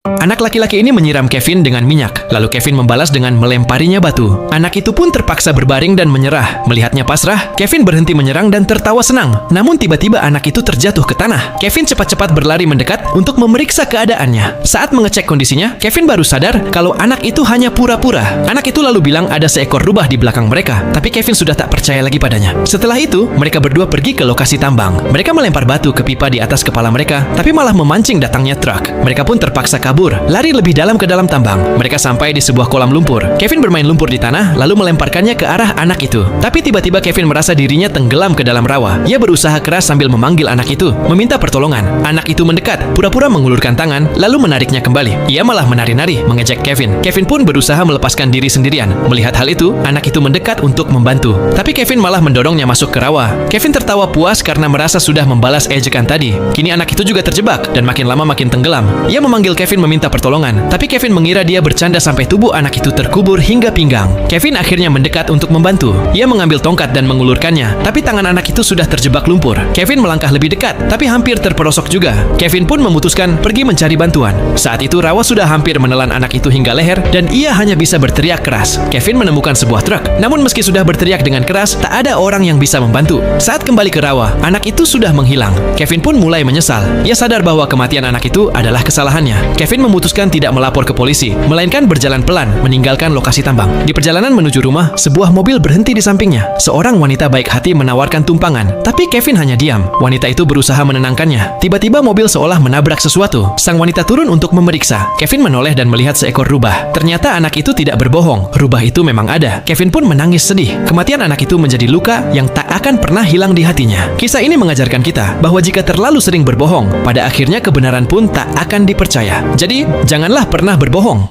Anak laki-laki ini menyiram Kevin dengan minyak, lalu Kevin membalas dengan melemparinya batu. Anak itu pun terpaksa berbaring dan menyerah. Melihatnya pasrah, Kevin berhenti menyerang dan tertawa senang. Namun tiba-tiba anak itu terjatuh ke tanah. Kevin cepat-cepat berlari mendekat untuk memeriksa keadaannya. Saat mengecek kondisinya, Kevin baru sadar kalau anak itu hanya pura-pura. Anak itu lalu bilang ada seekor rubah di belakang mereka, tapi Kevin sudah tak percaya lagi padanya. Setelah itu, mereka berdua pergi ke lokasi tambang. Mereka melempar batu ke pipa di atas kepala mereka, tapi malah memancing datangnya truk. Mereka pun terpaksa kabur, lari lebih dalam ke dalam tambang. Mereka sampai di sebuah kolam lumpur. Kevin bermain lumpur di tanah, lalu melemparkannya ke arah anak itu. Tapi tiba-tiba Kevin merasa dirinya tenggelam ke dalam rawa. Ia berusaha keras sambil memanggil anak itu, meminta pertolongan. Anak itu mendekat, pura-pura mengulurkan tangan, lalu menariknya kembali. Ia malah menari-nari, mengejek Kevin. Kevin pun berusaha melepaskan diri sendirian. Melihat hal itu, anak itu mendekat untuk membantu. Tapi Kevin malah mendorongnya masuk ke rawa. Kevin tertawa puas karena merasa sudah membalas ejekan tadi. Kini anak itu juga terjebak, dan makin lama makin tenggelam. Ia memanggil Kevin meminta pertolongan, tapi Kevin mengira dia bercanda sampai tubuh anak itu terkubur hingga pinggang. Kevin akhirnya mendekat untuk membantu. Ia mengambil tongkat dan mengulurkannya, tapi tangan anak itu sudah terjebak lumpur. Kevin melangkah lebih dekat, tapi hampir terperosok juga. Kevin pun memutuskan pergi mencari bantuan. Saat itu rawa sudah hampir menelan anak itu hingga leher, dan ia hanya bisa berteriak keras. Kevin menemukan sebuah truk, namun meski sudah berteriak dengan keras, tak ada orang yang bisa membantu. Saat kembali ke rawa, anak itu sudah menghilang. Kevin pun mulai menyesal. Ia sadar bahwa kematian anak itu adalah kesalahannya. Kevin memutuskan tidak melapor ke polisi, melainkan berjalan pelan meninggalkan lokasi tambang. Di perjalanan menuju rumah, sebuah mobil berhenti di sampingnya. Seorang wanita baik hati menawarkan tumpangan, tapi Kevin hanya diam. Wanita itu berusaha menenangkannya. Tiba-tiba mobil seolah menabrak sesuatu. Sang wanita turun untuk memeriksa. Kevin menoleh dan melihat seekor rubah. Ternyata anak itu tidak berbohong. Rubah itu memang ada. Kevin pun menangis sedih. Kematian anak itu menjadi luka yang tak akan pernah hilang di hatinya. Kisah ini mengajarkan kita bahwa jika terlalu sering berbohong, pada akhirnya kebenaran pun tak akan dipercaya. Jadi, janganlah pernah berbohong.